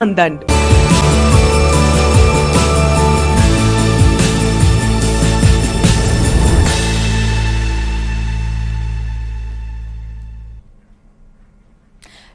दंड।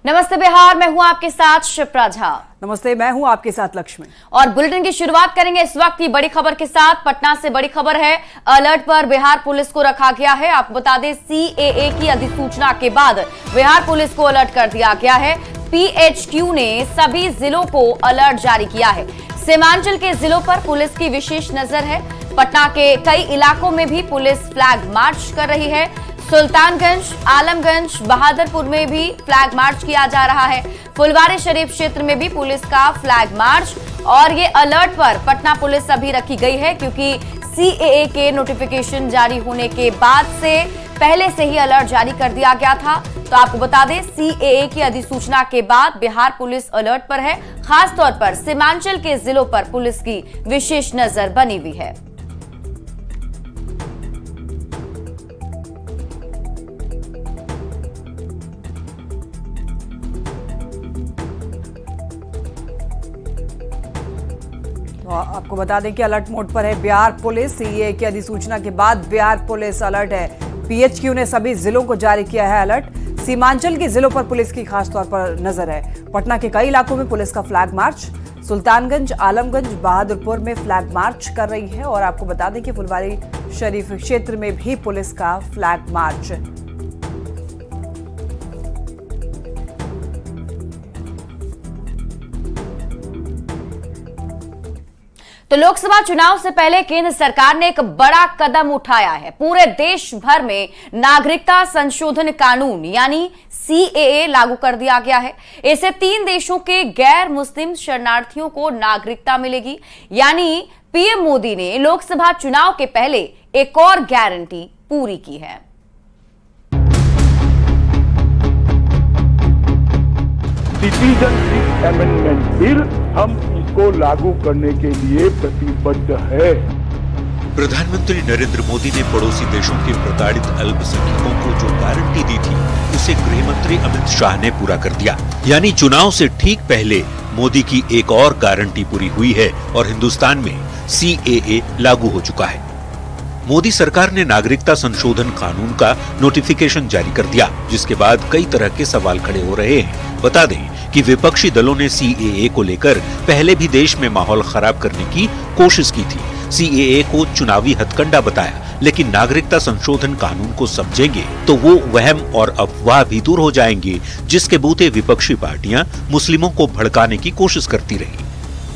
नमस्ते बिहार, मैं हूं आपके साथ शिप्रा झा। नमस्ते, मैं हूं आपके साथ लक्ष्मी। और बुलेटिन की शुरुआत करेंगे इस वक्त की बड़ी खबर के साथ। पटना से बड़ी खबर है, अलर्ट पर बिहार पुलिस को रखा गया है। आपको बता दें, सीएए की अधिसूचना के बाद बिहार पुलिस को अलर्ट कर दिया गया है। पीएचक्यू ने सभी जिलों को अलर्ट जारी किया है। सीमांचल के जिलों पर पुलिस की विशेष नजर है। पटना के कई इलाकों में भी पुलिस फ्लैग मार्च कर रही है। सुल्तानगंज, आलमगंज, बहादुरपुर में भी फ्लैग मार्च किया जा रहा है। फुलवारी शरीफ क्षेत्र में भी पुलिस का फ्लैग मार्च। और ये अलर्ट पर पटना पुलिस अभी रखी गई है, क्योंकि सीएए के नोटिफिकेशन जारी होने के बाद से पहले से ही अलर्ट जारी कर दिया गया था। तो आपको बता दें, सीएए की अधिसूचना के बाद बिहार पुलिस अलर्ट पर है। खासतौर पर सीमांचल के जिलों पर पुलिस की विशेष नजर बनी हुई है। आपको बता दें कि अलर्ट मोड पर है बिहार पुलिस। सीएए की अधिसूचना के बाद बिहार पुलिस अलर्ट है। पीएचक्यू ने सभी जिलों को जारी किया है अलर्ट। सीमांचल के जिलों पर पुलिस की खासतौर पर नजर है। पटना के कई इलाकों में पुलिस का फ्लैग मार्च। सुल्तानगंज, आलमगंज, बहादुरपुर में फ्लैग मार्च कर रही है। और आपको बता दें कि फुलवारी शरीफ क्षेत्र में भी पुलिस का फ्लैग मार्च। तो लोकसभा चुनाव से पहले केंद्र सरकार ने एक बड़ा कदम उठाया है। पूरे देश भर में नागरिकता संशोधन कानून यानी सीएए लागू कर दिया गया है। इससे 3 देशों के गैर मुस्लिम शरणार्थियों को नागरिकता मिलेगी। यानी पीएम मोदी ने लोकसभा चुनाव के पहले एक और गारंटी पूरी की है। सिटीजनशिप अमेंडमेंट बिल हम इसको लागू करने के लिए प्रतिबद्ध है। प्रधानमंत्री नरेंद्र मोदी ने पड़ोसी देशों के प्रताड़ित अल्पसंख्यकों को जो गारंटी दी थी, उसे गृह मंत्री अमित शाह ने पूरा कर दिया। यानी चुनाव से ठीक पहले मोदी की एक और गारंटी पूरी हुई है और हिंदुस्तान में सीएए लागू हो चुका है। मोदी सरकार ने नागरिकता संशोधन कानून का नोटिफिकेशन जारी कर दिया, जिसके बाद कई तरह के सवाल खड़े हो रहे हैं। बता दें कि विपक्षी दलों ने सीएए को लेकर पहले भी देश में माहौल खराब करने की कोशिश की थी। सीएए को चुनावी हथकंडा बताया, लेकिन नागरिकता संशोधन कानून को समझेंगे तो वो वहम और अफवाह भी दूर हो जाएंगे, जिसके बूते विपक्षी पार्टियां मुस्लिमों को भड़काने की कोशिश करती रही।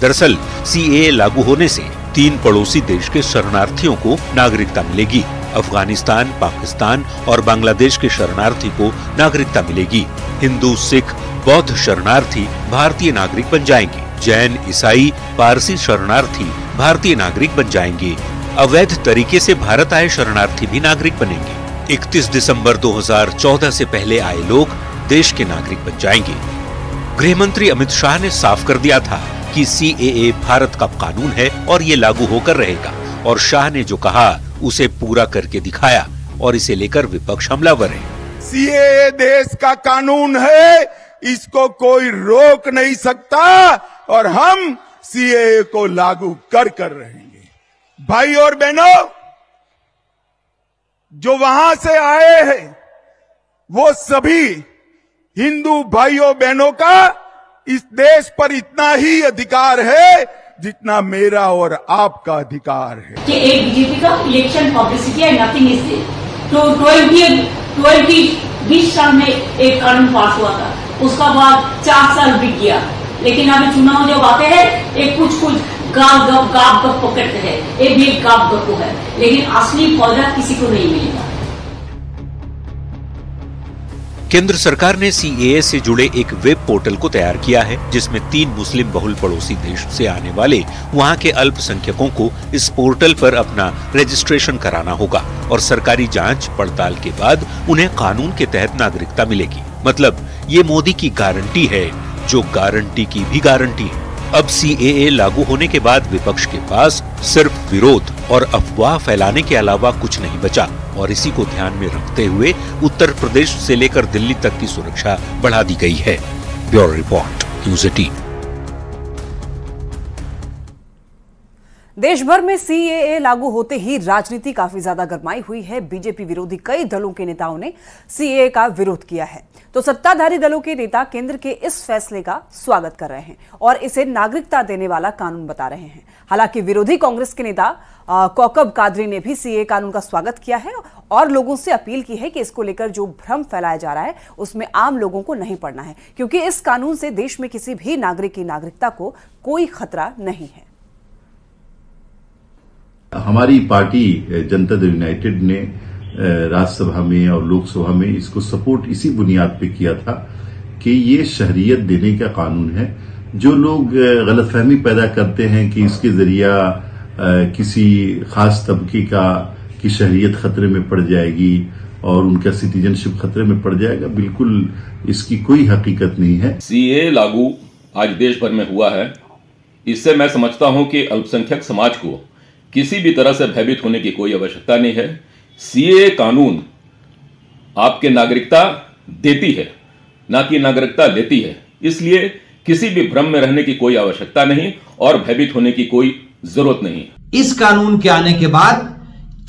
दरअसल सीएए लागू होने से 3 पड़ोसी देश के शरणार्थियों को नागरिकता मिलेगी। अफगानिस्तान, पाकिस्तान और बांग्लादेश के शरणार्थी को नागरिकता मिलेगी। हिंदू, सिख, बौद्ध शरणार्थी भारतीय नागरिक बन जाएंगे। जैन, ईसाई, पारसी शरणार्थी भारतीय नागरिक बन जाएंगे। अवैध तरीके से भारत आए शरणार्थी भी नागरिक बनेंगे। 31 दिसंबर 2014 से पहले आए लोग देश के नागरिक बन जाएंगे। गृह मंत्री अमित शाह ने साफ कर दिया था कि सीएए भारत का कानून है और ये लागू होकर रहेगा। और शाह ने जो कहा उसे पूरा करके दिखाया, और इसे लेकर विपक्ष हमलावर है। सीएए देश का कानून है, इसको कोई रोक नहीं सकता और हम सीएए को लागू कर रहेंगे। भाई और बहनों, जो वहां से आए हैं वो सभी हिंदू भाइयों बहनों का इस देश पर इतना ही अधिकार है जितना मेरा और आपका अधिकार है। कि एक बीजेपी का इलेक्शन पब्लिसिटी है, नथिंग इज देयर। तो 20 साल में एक कानून पास हुआ था, उसका बाद 4 साल बीत गया, लेकिन अभी चुनाव जब आते हैं एक कुछ गाप गप पकड़ते हैं, ये भी एक गाप गप है, लेकिन असली फायदा किसी को नहीं मिलेगा। केंद्र सरकार ने सीएए से जुड़े एक वेब पोर्टल को तैयार किया है, जिसमें 3 मुस्लिम बहुल पड़ोसी देश से आने वाले वहां के अल्पसंख्यकों को इस पोर्टल पर अपना रजिस्ट्रेशन कराना होगा और सरकारी जांच पड़ताल के बाद उन्हें कानून के तहत नागरिकता मिलेगी। मतलब ये मोदी की गारंटी है, जो गारंटी की भी गारंटी है। अब सीएए लागू होने के बाद विपक्ष के पास सिर्फ विरोध और अफवाह फैलाने के अलावा कुछ नहीं बचा। और इसी को ध्यान में रखते हुए उत्तर प्रदेश से लेकर दिल्ली तक की सुरक्षा बढ़ा दी गई है। Bureau report, news 18। देश भर में सीएए लागू होते ही राजनीति काफी ज्यादा गरमाई हुई है। बीजेपी विरोधी कई दलों के नेताओं ने सीएए का विरोध किया है, तो सत्ताधारी दलों के नेता केंद्र के इस फैसले का स्वागत कर रहे हैं और इसे नागरिकता देने वाला कानून बता रहे हैं। हालांकि विरोधी कांग्रेस के नेता कौकब कादरी ने भी सीएए कानून का स्वागत किया है और लोगों से अपील की है कि इसको लेकर जो भ्रम फैलाया जा रहा है उसमें आम लोगों को नहीं पड़ना है, क्योंकि इस कानून से देश में किसी भी नागरिक की नागरिकता को कोई खतरा नहीं है। हमारी पार्टी जनता दल यूनाइटेड ने राज्यसभा में और लोकसभा में इसको सपोर्ट इसी बुनियाद पे किया था कि ये शहरियत देने का कानून है। जो लोग गलतफहमी पैदा करते हैं कि इसके जरिया किसी खास तबके की शहरियत खतरे में पड़ जाएगी और उनका सिटीजनशिप खतरे में पड़ जाएगा, बिल्कुल इसकी कोई हकीकत नहीं है। सीएए लागू आज देश भर में हुआ है। इससे मैं समझता हूं कि अल्पसंख्यक समाज को किसी भी तरह से भयभीत होने की कोई आवश्यकता नहीं है। सीएए कानून आपके नागरिकता देती है, ना कि नागरिकता लेती है। इसलिए किसी भी भ्रम में रहने की कोई आवश्यकता नहीं और भयभीत होने की कोई जरूरत नहीं। इस कानून के आने के बाद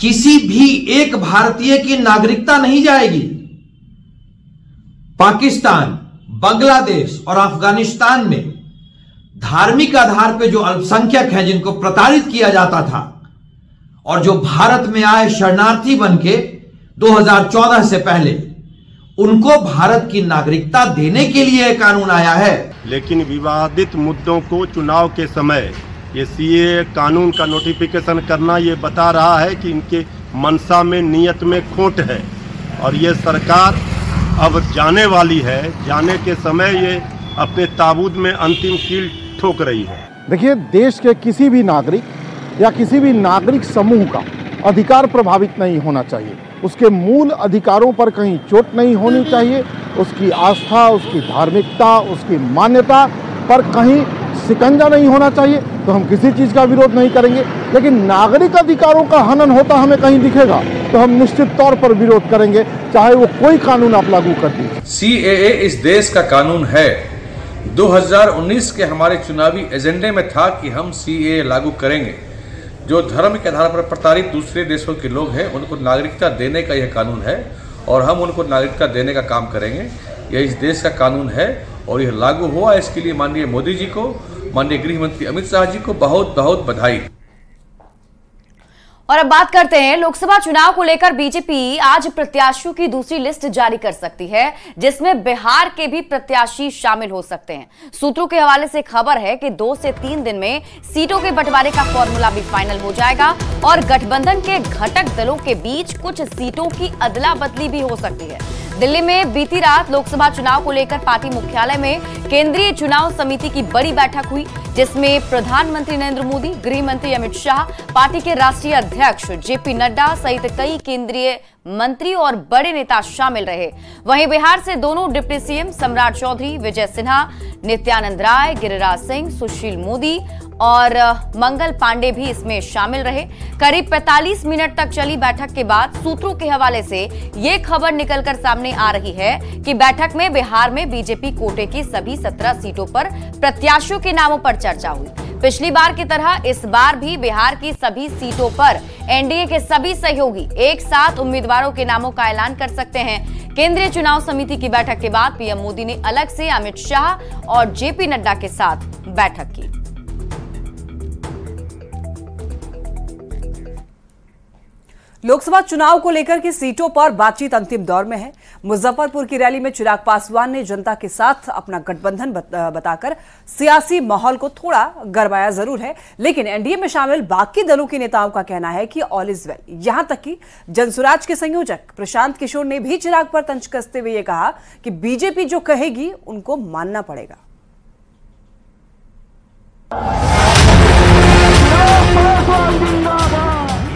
किसी भी एक भारतीय की नागरिकता नहीं जाएगी। पाकिस्तान, बांग्लादेश और अफगानिस्तान में धार्मिक आधार पर जो अल्पसंख्यक हैं, जिनको प्रताड़ित किया जाता था और जो भारत में आए शरणार्थी बनके 2014 से पहले, उनको भारत की नागरिकता देने के लिए कानून आया है। लेकिन विवादित मुद्दों को चुनाव के समय ये सीएए कानून का नोटिफिकेशन करना ये बता रहा है कि इनके मंशा में, नियत में खोट है और ये सरकार अब जाने वाली है। जाने के समय ये अपने ताबूत में अंतिम कील ठोक रही है। देखिए, देश के किसी भी नागरिक या किसी भी नागरिक समूह का अधिकार प्रभावित नहीं होना चाहिए। उसके मूल अधिकारों पर कहीं चोट नहीं होनी चाहिए। उसकी आस्था, उसकी धार्मिकता, उसकी मान्यता पर कहीं शिकंजा नहीं होना चाहिए। तो हम किसी चीज़ का विरोध नहीं करेंगे, लेकिन नागरिक अधिकारों का हनन होता हमें कहीं दिखेगा तो हम निश्चित तौर पर विरोध करेंगे, चाहे वो कोई कानून आप लागू कर दीजिए। सीएए इस देश का कानून है। 2019 के हमारे चुनावी एजेंडे में था कि हम सीएए लागू करेंगे। जो धर्म के आधार पर प्रताड़ित दूसरे देशों के लोग हैं, उनको नागरिकता देने का यह कानून है और हम उनको नागरिकता देने का काम करेंगे। यह इस देश का कानून है और यह लागू हुआ। इसके लिए माननीय मोदी जी को, माननीय गृह मंत्री अमित शाह जी को बहुत बहुत बधाई। और अब बात करते हैं लोकसभा चुनाव को लेकर। बीजेपी आज प्रत्याशियों की दूसरी लिस्ट जारी कर सकती है, जिसमें बिहार के भी प्रत्याशी शामिल हो सकते हैं। सूत्रों के हवाले से खबर है कि 2 से 3 दिन में सीटों के बंटवारे का फॉर्मूला भी फाइनल हो जाएगा और गठबंधन के घटक दलों के बीच कुछ सीटों की अदला बदली भी हो सकती है। दिल्ली में बीती रात लोकसभा चुनाव को लेकर पार्टी मुख्यालय में केंद्रीय चुनाव समिति की बड़ी बैठक हुई, जिसमें प्रधानमंत्री नरेंद्र मोदी, गृह मंत्री अमित शाह, पार्टी के राष्ट्रीय अध्यक्ष जेपी नड्डा सहित कई केंद्रीय मंत्री और बड़े नेता शामिल रहे। वहीं बिहार से दोनों डिप्टी सीएम सम्राट चौधरी, विजय सिन्हा, नित्यानंद राय, गिरिराज सिंह, सुशील मोदी और मंगल पांडे भी इसमें शामिल रहे। करीब 45 मिनट तक चली बैठक के बाद सूत्रों के हवाले से ये खबर निकलकर सामने आ रही है कि बैठक में बिहार में बीजेपी कोटे की सभी 17 सीटों पर प्रत्याशियों के नामों पर चर्चा हुई। पिछली बार की तरह इस बार भी बिहार की सभी सीटों पर एनडीए के सभी सहयोगी एक साथ उम्मीदवारों के नामों का ऐलान कर सकते हैं। केंद्रीय चुनाव समिति की बैठक के बाद पीएम मोदी ने अलग से अमित शाह और जेपी नड्डा के साथ बैठक की। लोकसभा चुनाव को लेकर की सीटों पर बातचीत अंतिम दौर में है। मुजफ्फरपुर की रैली में चिराग पासवान ने जनता के साथ अपना गठबंधन बताकर सियासी माहौल को थोड़ा गरमाया जरूर है, लेकिन एनडीए में शामिल बाकी दलों के नेताओं का कहना है कि ऑल इज वेल। यहां तक कि जनसुराज के संयोजक प्रशांत किशोर ने भी चिराग पर तंज कसते हुए कहा कि बीजेपी जो कहेगी उनको मानना पड़ेगा।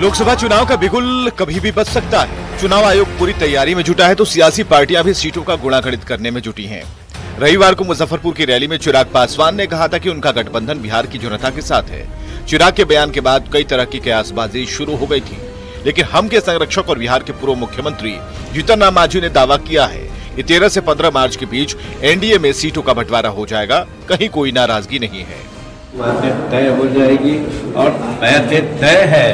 लोकसभा चुनाव का बिगुल कभी भी बच सकता है। चुनाव आयोग पूरी तैयारी में जुटा है तो सियासी पार्टियां भी सीटों का गुणागणित करने में जुटी हैं। रविवार को मुजफ्फरपुर की रैली में चिराग पासवान ने कहा था कि उनका गठबंधन बिहार की जनता के साथ है। चिराग के बयान के बाद कई तरह की कयासबाजी शुरू हो गई थी, लेकिन हम के संरक्षक और बिहार के पूर्व मुख्यमंत्री जीतन राम मांझी ने दावा किया है कि 13 से 15 मार्च के बीच एनडीए में सीटों का बंटवारा हो जाएगा। कहीं कोई नाराजगी नहीं है। बातें तय हो जाएगी और बातें तय है,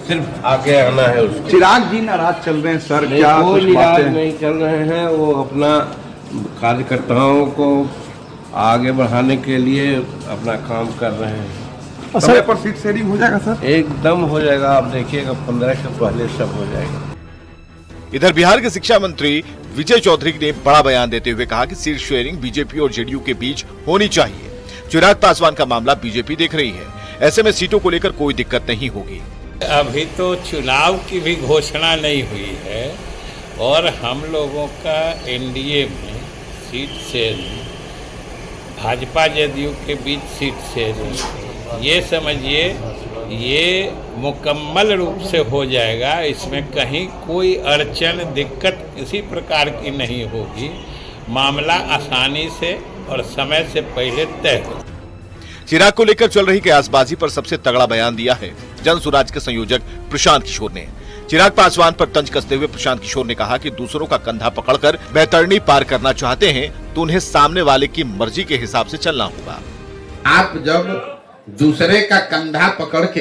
सिर्फ आगे आना है उसको। चिराग जी नाराज चल रहे हैं सर, क्या कोई नाराज नहीं चल रहे हैं, वो अपना कार्यकर्ताओं को आगे बढ़ाने के लिए अपना काम कर रहे हैं। समय पर सीट शेयरिंग हो जाएगा सर? एकदम हो जाएगा, आप देखिएगा 15 के पहले सब हो जाएगा। इधर बिहार के शिक्षा मंत्री विजय चौधरी ने बड़ा बयान देते हुए कहा कि सीट शेयरिंग बीजेपी और जेडीयू के बीच होनी चाहिए। चिराग पासवान का मामला बीजेपी देख रही है, ऐसे में सीटों को लेकर कोई दिक्कत नहीं होगी। अभी तो चुनाव की भी घोषणा नहीं हुई है और हम लोगों का एनडीए में सीट शेयरिंग, भाजपा जेडीयू के बीच सीट शेयरिंग, ये समझिए ये मुकम्मल रूप से हो जाएगा। इसमें कहीं कोई अड़चन दिक्कत किसी प्रकार की नहीं होगी। मामला आसानी से और समय से पहले तय हो। चिराग को लेकर चल रही कयासबाजी पर सबसे तगड़ा बयान दिया है जन सुराज के संयोजक प्रशांत किशोर ने। चिराग पासवान पर तंज कसते हुए प्रशांत किशोर ने कहा कि दूसरों का कंधा पकड़कर बैतरणी पार करना चाहते हैं तो उन्हें सामने वाले की मर्जी के हिसाब से चलना होगा। आप जब दूसरे का कंधा पकड़ के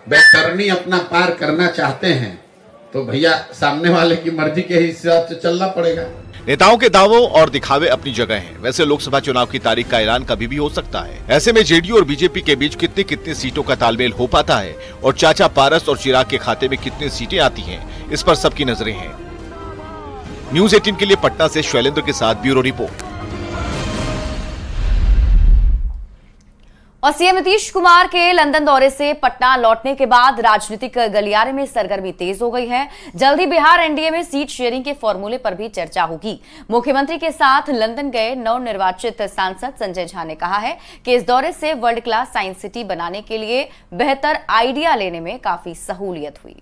बैतरणी अपना पार करना चाहते हैं तो भैया सामने वाले की मर्जी के हिसाब से चलना पड़ेगा। नेताओं के दावों और दिखावे अपनी जगह हैं। वैसे लोकसभा चुनाव की तारीख का ऐलान कभी भी हो सकता है। ऐसे में जेडीयू और बीजेपी के बीच कितनी कितनी सीटों का तालमेल हो पाता है और चाचा पारस और चिराग के खाते में कितनी सीटें आती हैं, इस पर सबकी नजरें हैं। न्यूज़ 18 के लिए पटना से शैलेंद्र के साथ ब्यूरो रिपोर्ट। और सीएम नीतीश कुमार के लंदन दौरे से पटना लौटने के बाद राजनीतिक गलियारे में सरगर्मी तेज हो गई है। जल्द ही बिहार एनडीए में सीट शेयरिंग के फॉर्मूले पर भी चर्चा होगी। मुख्यमंत्री के साथ लंदन गए नवनिर्वाचित सांसद संजय झा ने कहा है कि इस दौरे से वर्ल्ड क्लास साइंस सिटी बनाने के लिए बेहतर आइडिया लेने में काफी सहूलियत हुई।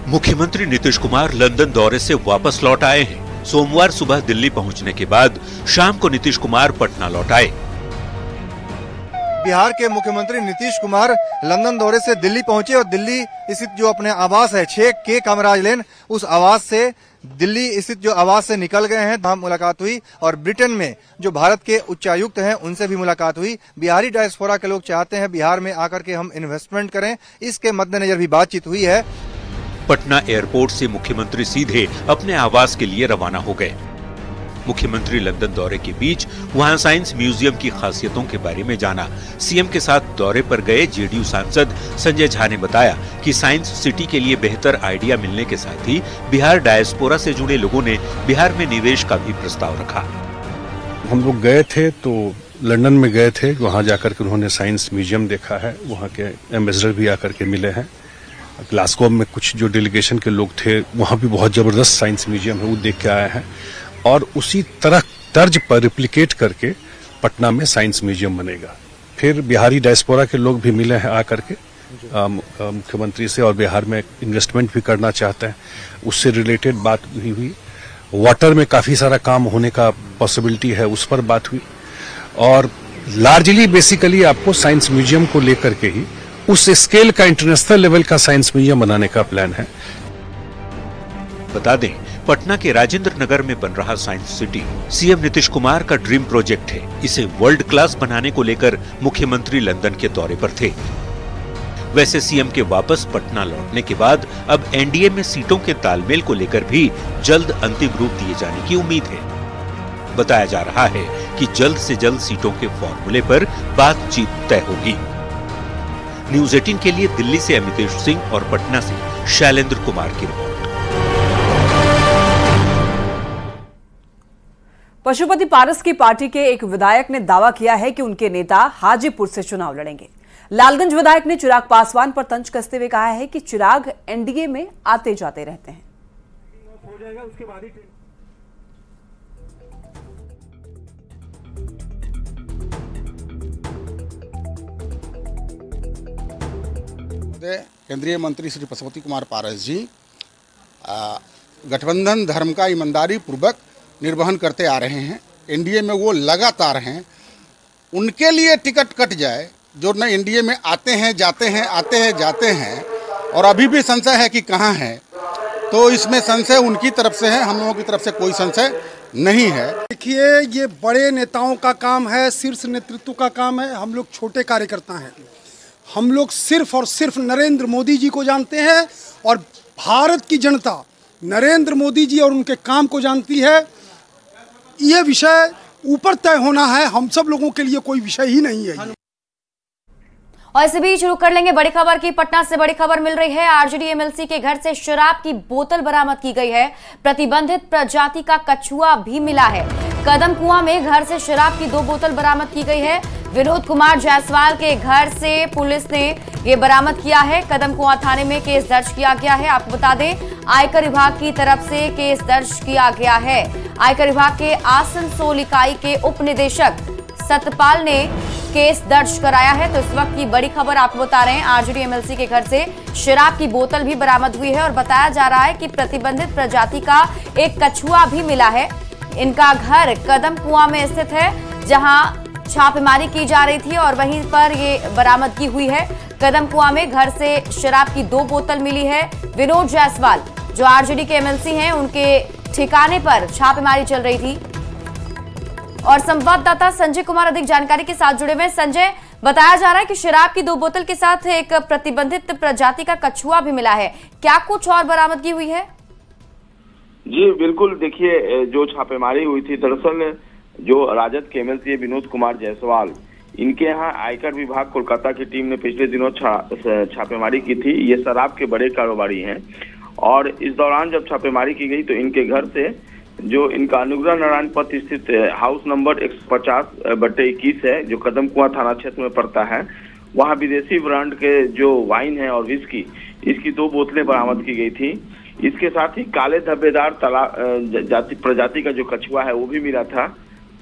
मुख्यमंत्री नीतीश कुमार लंदन दौरे से वापस लौट आए हैं। सोमवार सुबह दिल्ली पहुंचने के बाद शाम को नीतीश कुमार पटना लौट आए। बिहार के मुख्यमंत्री नीतीश कुमार लंदन दौरे से दिल्ली पहुंचे और दिल्ली स्थित जो अपने आवास है 6K कामराज लेन, उस आवास से दिल्ली स्थित जो आवास से निकल गए हैं। वहां मुलाकात हुई और ब्रिटेन में जो भारत के उच्चायुक्त हैं उनसे भी मुलाकात हुई। बिहारी डायस्पोरा के लोग चाहते हैं बिहार में आकर के हम इन्वेस्टमेंट करें, इसके मद्देनजर भी बातचीत हुई है। पटना एयरपोर्ट से मुख्यमंत्री सीधे अपने आवास के लिए रवाना हो गए। मुख्यमंत्री लंदन दौरे के बीच वहां साइंस म्यूजियम की खासियतों के बारे में जाना। सीएम के साथ दौरे पर गए जेडीयू सांसद संजय झा ने बताया कि साइंस सिटी के लिए बेहतर आइडिया मिलने के साथ ही बिहार डायस्पोरा से जुड़े लोगों ने बिहार में निवेश का भी प्रस्ताव रखा। हम लोग गए थे तो लंदन में गए थे, वहां जाकर के उन्होंने साइंस म्यूजियम देखा है, वहां के एम्बेसडर भी आकर के मिले हैं। ग्लासगो में कुछ जो डेलीगेशन के लोग थे वहां भी बहुत जबरदस्त साइंस म्यूजियम है वो देख के आए हैं और उसी तरह तर्ज पर रिप्लिकेट करके पटना में साइंस म्यूजियम बनेगा। फिर बिहारी डायस्पोरा के लोग भी मिले हैं आकर के मुख्यमंत्री से और बिहार में इन्वेस्टमेंट भी करना चाहते हैं, उससे रिलेटेड बात भी हुई। वाटर में काफी सारा काम होने का पॉसिबिलिटी है, उस पर बात हुई और लार्जली बेसिकली आपको साइंस म्यूजियम को लेकर के ही उस स्केल का इंटरनेशनल लेवल का साइंस म्यूजियम बनाने का प्लान है। बता दें, पटना के राजेंद्र नगर में बन रहा science city CM Nitish Kumar का ड्रीम प्रोजेक्ट है। इसे वर्ल्ड क्लास बनाने को लेकर मुख्यमंत्री लंदन के दौरे पर थे। वैसे सीएम के वापस पटना लौटने के बाद अब एनडीए में सीटों के तालमेल को लेकर भी जल्द अंतिम रूप दिए जाने की उम्मीद है। बताया जा रहा है कि जल्द से जल्द सीटों के फॉर्मूले पर बातचीत तय होगी। न्यूज़ 18 के लिए दिल्ली से अमितेश सिंह और पटना से शैलेंद्र कुमार की रिपोर्ट। पशुपति पारस की पार्टी के एक विधायक ने दावा किया है कि उनके नेता हाजीपुर से चुनाव लड़ेंगे। लालगंज विधायक ने चिराग पासवान पर तंज कसते हुए कहा है कि चिराग एनडीए में आते जाते रहते हैं। केंद्रीय मंत्री श्री पशुपति कुमार पारस जी गठबंधन धर्म का ईमानदारी पूर्वक निर्वहन करते आ रहे हैं। एनडीए में वो लगातार हैं। उनके लिए टिकट कट जाए जो न एनडीए में आते हैं जाते हैं, आते हैं जाते हैं और अभी भी संशय है कि कहाँ हैं, तो इसमें संशय उनकी तरफ से है, हम लोगों की तरफ से कोई संशय नहीं है। देखिए, ये बड़े नेताओं का काम है, शीर्ष नेतृत्व का काम है, हम लोग छोटे कार्यकर्ता हैं। हम लोग सिर्फ और सिर्फ नरेंद्र मोदी जी को जानते हैं और भारत की जनता नरेंद्र मोदी जी और उनके काम को जानती है। ये विषय ऊपर तय होना है, हम सब लोगों के लिए कोई विषय ही नहीं है। और इसी बीच रुक कर लेंगे बड़ी खबर की। पटना से बड़ी खबर मिल रही है। आरजेडी एमएलसी के घर से शराब की बोतल बरामद की गई है। प्रतिबंधित प्रजाति का कछुआ भी मिला है। कदम कुआं में घर से शराब की 2 बोतल बरामद की गई है। विनोद कुमार जायसवाल के घर से पुलिस ने ये बरामद किया है। कदम कुआं थाने में केस दर्ज किया गया है। आपको बता दें, आयकर विभाग की तरफ से केस दर्ज किया गया है। आयकर विभाग के आसनसोल इकाई के उप निदेशक सतपाल ने केस दर्ज कराया है। तो इस वक्त की बड़ी खबर आपको बता रहे हैं, आरजेडी एमएलसी के घर से शराब की बोतल भी बरामद हुई है और बताया जा रहा है कि प्रतिबंधित प्रजाति का एक कछुआ भी मिला है। इनका घर कदम कुआं में स्थित है, जहां छापेमारी की जा रही थी और वहीं पर ये बरामदगी हुई है। कदम कुआं में घर से शराब की 2 बोतल मिली है। विनोद जायसवाल जो आरजेडी के एमएलसी हैं, उनके ठिकाने पर छापेमारी चल रही थी। और संवाददाता संजय कुमार अधिक जानकारी के साथ जुड़े हुए। संजय, बताया जा रहा है कि शराब की 2 बोतल के साथ एक प्रतिबंधित प्रजाति का कछुआ भी मिला है। क्या कुछ और बरामदगी हुई है? जी बिल्कुल, देखिए, जो छापेमारी हुई थी, दरअसल जो राजद के एमएलसी विनोद कुमार जायसवाल, इनके यहाँ आयकर विभाग कोलकाता की टीम ने पिछले दिनों छापेमारी की थी। ये शराब के बड़े कारोबारी हैं और इस दौरान जब छापेमारी की गई तो इनके घर से जो इनका अनुग्रह नारायण पथ स्थित हाउस नंबर 150/21 है, जो कदम कुआं थाना क्षेत्र में पड़ता है, वहाँ विदेशी ब्रांड के जो वाइन है और विस्की, इसकी 2 बोतलें बरामद की गई थी। इसके साथ ही काले धब्बेदार प्रजाति का जो कछुआ है वो भी मिला था।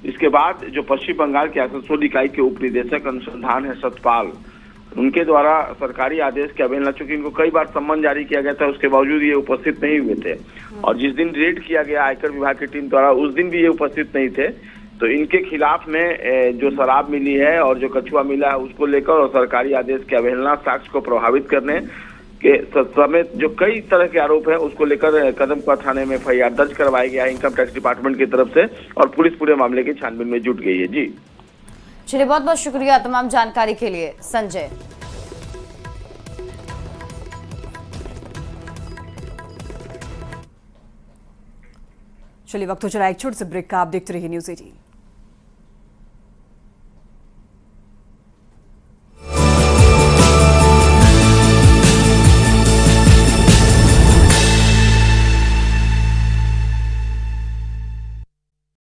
इसके बाद जो पश्चिम बंगाल के आसनसोल इकाई के उप निदेशक अनुसंधान है सतपाल, उनके द्वारा सरकारी आदेश की अवहेलना, चूंकि इनको कई बार सम्मन जारी किया गया था, उसके बावजूद ये उपस्थित नहीं हुए थे। और जिस दिन रेड किया गया आयकर विभाग की टीम द्वारा, उस दिन भी ये उपस्थित नहीं थे। तो इनके खिलाफ में जो शराब मिली है और जो कछुआ मिला है उसको लेकर और सरकारी आदेश की अवहेलना, साक्ष्य को प्रभावित करने के समेत जो कई तरह के आरोप हैं, उसको लेकर कदम कुआं थाने में एफआईआर दर्ज करवाया गया है इनकम टैक्स डिपार्टमेंट की तरफ से और पुलिस पूरे मामले की छानबीन में जुट गई है। जी चलिए, बहुत बहुत शुक्रिया तमाम जानकारी के लिए संजय। चलिए, वक्त हो चला एक छोटे से ब्रेक का। आप देखते रहिए न्यूज़ 18।